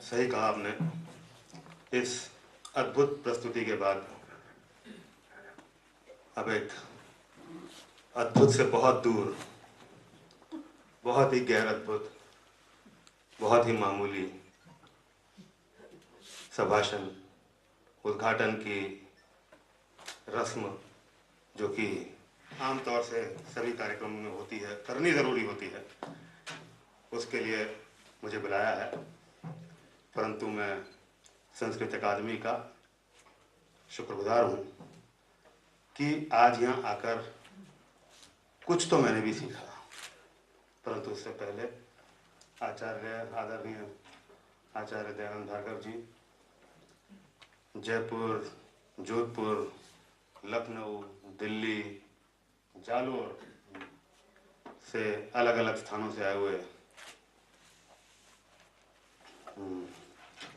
सही कहा आपने। इस अद्भुत प्रस्तुति के बाद अब एक अद्भुत से बहुत दूर, बहुत ही गैर अद्भुत, बहुत ही मामूली संभाषण उद्घाटन की रस्म, जो कि आमतौर से सभी कार्यक्रमों में होती है, करनी ज़रूरी होती है, उसके लिए मुझे बुलाया है। परंतु मैं संस्कृत अकादमी का शुक्रगुजार हूँ कि आज यहाँ आकर कुछ तो मैंने भी सीखा। परंतु उससे पहले आदरणीय आचार्य दयानंद भार्गव जी जयपुर, जोधपुर, लखनऊ, दिल्ली, जालोर से अलग अलग स्थानों से आए हुए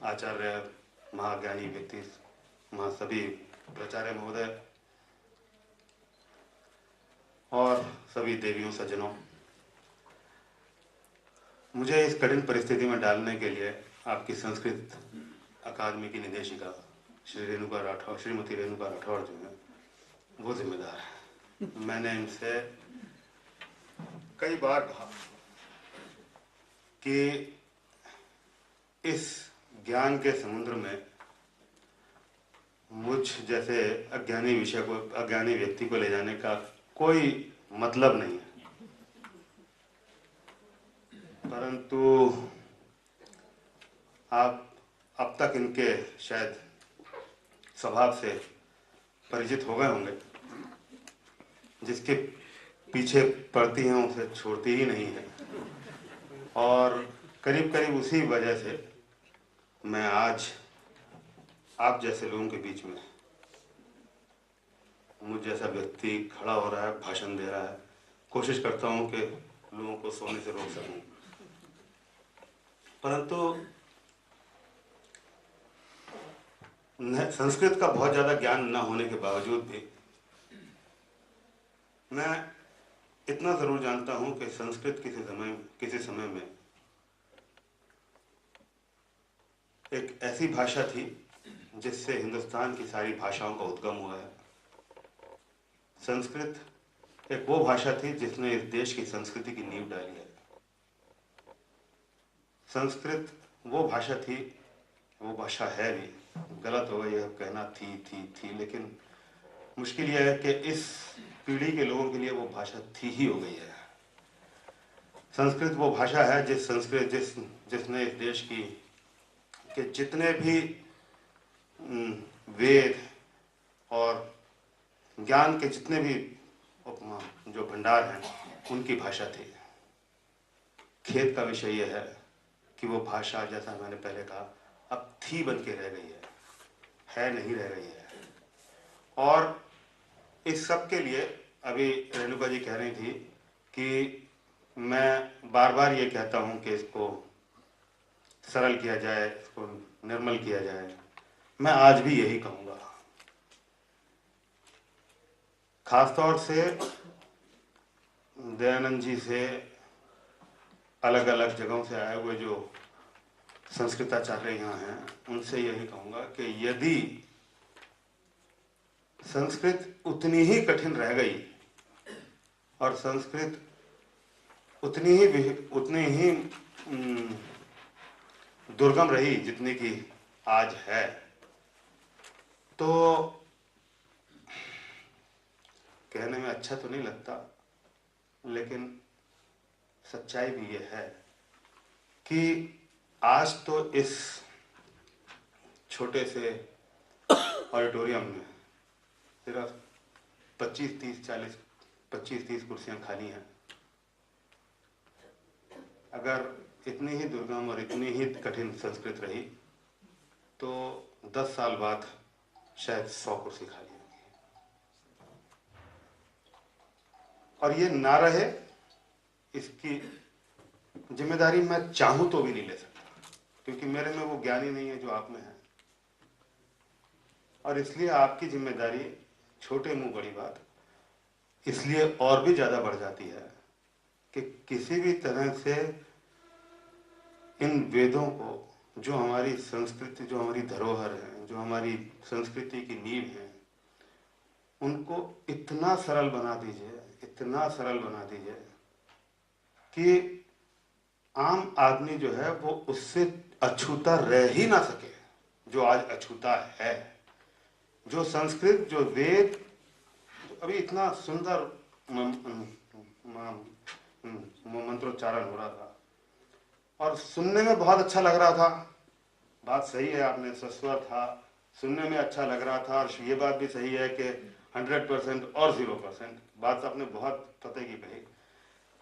आचार्य, महाज्ञानी व्यक्ति, सभी प्राचार्य महोदय और सभी देवियों सज्जनों, मुझे इस कठिन परिस्थिति में डालने के लिए आपकी संस्कृत अकादमी की निदेशिका श्रीमती रेणुका राठौड़ जो है वो जिम्मेदार है। मैंने इनसे कई बार कहा कि इस ज्ञान के समुद्र में मुझ जैसे अज्ञानी व्यक्ति को ले जाने का कोई मतलब नहीं है। परंतु आप अब तक इनके शायद स्वभाव से परिचित हो गए होंगे, जिसके पीछे पड़ती हैं उसे छोड़ती ही नहीं है। और करीब करीब उसी वजह से मैं आज आप जैसे लोगों के बीच में, मुझ जैसा व्यक्ति खड़ा हो रहा है, भाषण दे रहा है, कोशिश करता हूँ कि लोगों को सोने से रोक सकूं। परंतु संस्कृत का बहुत ज़्यादा ज्ञान न होने के बावजूद भी मैं इतना ज़रूर जानता हूँ कि संस्कृत किसी समय में एक ऐसी भाषा थी जिससे हिंदुस्तान की सारी भाषाओं का उद्गम हुआ है। संस्कृत एक वो भाषा थी जिसने इस देश की संस्कृति की नींव डाली है। संस्कृत वो भाषा थी, वो भाषा है भी, गलत होगा यह कहना थी, लेकिन मुश्किल यह है कि इस पीढ़ी के लोगों के लिए वो भाषा थी ही हो गई है। संस्कृत वो भाषा है जिसने इस देश के जितने भी वेद और ज्ञान के जितने भी जो भंडार हैं उनकी भाषा थी। खेद का विषय यह है कि वो भाषा, जैसा मैंने पहले कहा, अब थी बन के रह गई है नहीं रह गई है। और इस सब के लिए अभी रेणुका जी कह रही थी कि मैं बार बार ये कहता हूँ कि इसको सरल किया जाए, इसको निर्मल किया जाए। मैं आज भी यही कहूँगा। खासतौर से दयानंद जी से अलग अलग जगहों से आए हुए जो संस्कृताचार्य यहाँ हैं, उनसे यही कहूँगा कि यदि संस्कृत उतनी ही कठिन रह गई और संस्कृत उतनी ही दुर्गम रही जितनी की आज है, तो कहने में अच्छा तो नहीं लगता, लेकिन सच्चाई भी ये है कि आज तो इस छोटे से ऑडिटोरियम में सिर्फ 25-30 कुर्सियां खाली हैं। अगर इतनी ही दुर्गम और इतनी ही कठिन संस्कृत रही तो 10 साल बाद शायद 100 कुर्सी खाली होगी। और ये ना रहे, इसकी जिम्मेदारी मैं चाहूं तो भी नहीं ले सकता, क्योंकि मेरे में वो ज्ञान ही नहीं है जो आप में है। और इसलिए आपकी जिम्मेदारी, छोटे मुंह बड़ी बात, इसलिए और भी ज्यादा बढ़ जाती है कि किसी भी तरह से इन वेदों को जो हमारी संस्कृति, जो हमारी धरोहर है, जो हमारी संस्कृति की नींव है, उनको इतना सरल बना दीजिए, इतना सरल बना दीजिए कि आम आदमी जो है वो उससे अछूता रह ही ना सके। जो आज अछूता है, जो संस्कृत, जो वेद, अभी इतना सुंदर मंत्रोच्चारण हो रहा था और सुनने में बहुत अच्छा लग रहा था। बात सही है, आपने सस्वर था, सुनने में अच्छा लग रहा था। और ये बात भी सही है कि 100% और 0%, बात आपने बहुत पते की कही,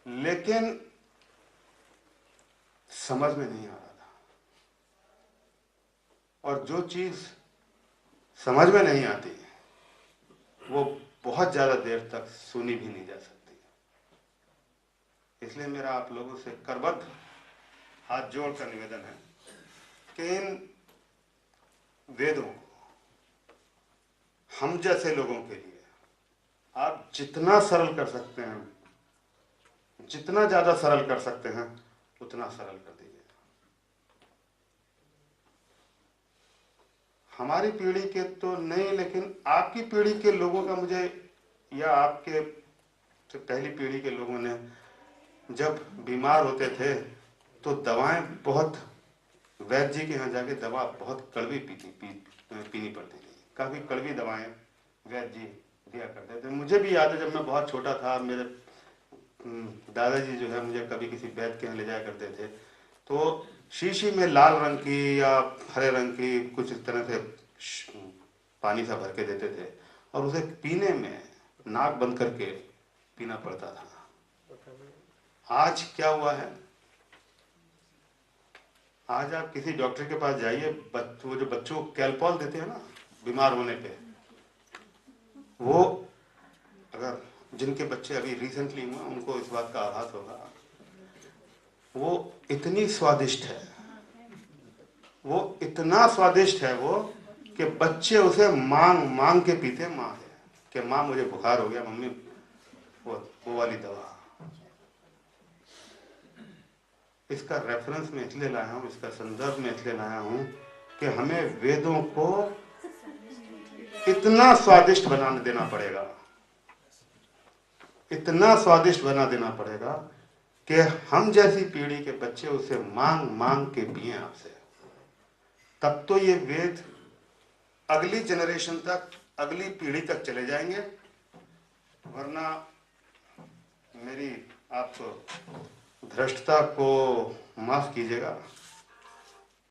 लेकिन समझ में नहीं आ रहा था। और जो चीज समझ में नहीं आती वो बहुत ज्यादा देर तक सुनी भी नहीं जा सकती। इसलिए मेरा आप लोगों से करबद्ध हाथ जोड़कर निवेदन है कि इन वेदों को हम जैसे लोगों के लिए आप जितना सरल कर सकते हैं, जितना ज्यादा सरल कर सकते हैं, उतना सरल कर दीजिए। हमारी पीढ़ी के तो नहीं, लेकिन आपकी पीढ़ी के लोगों का मुझे, या आपके तो पहली पीढ़ी के लोगों ने जब बीमार होते थे तो दवाएं बहुत, वैद्य जी के यहाँ जाके दवा बहुत कड़वी पीनी पड़ती थी। काफ़ी कड़वी दवाएं वैद्य जी दिया करते थे। मुझे भी याद है जब मैं बहुत छोटा था, मेरे दादाजी जो है मुझे कभी किसी वैद्य के यहाँ ले जाया करते थे तो शीशी में लाल रंग की या हरे रंग की कुछ इस तरह से पानी सा भर के देते थे और उसे पीने में नाक बंद करके पीना पड़ता था। आज क्या हुआ है, आज आप किसी डॉक्टर के पास जाइए, वो जो बच्चों को कैल्पॉल देते हैं ना बीमार होने पे, वो अगर जिनके बच्चे अभी रिसेंटली हुए उनको इस बात का आभास होगा, वो इतनी स्वादिष्ट है, वो इतना स्वादिष्ट है वो कि बच्चे उसे मांग मांग के पीते। माँ है कि माँ मुझे बुखार हो गया, मम्मी वो वाली दवा। इसका रेफरेंस मैं इसलिए लाया हूँ, इसका संदर्भ मैं इसलिए लाया हूँ कि हमें वेदों को इतना स्वादिष्ट बना देना पड़ेगा, इतना स्वादिष्ट बना देना पड़ेगा कि हम जैसी पीढ़ी के बच्चे उसे मांग मांग के पिए आपसे। तब तो ये वेद अगली जनरेशन तक, अगली पीढ़ी तक चले जाएंगे। वरना मेरी आप धृष्टता को माफ कीजिएगा,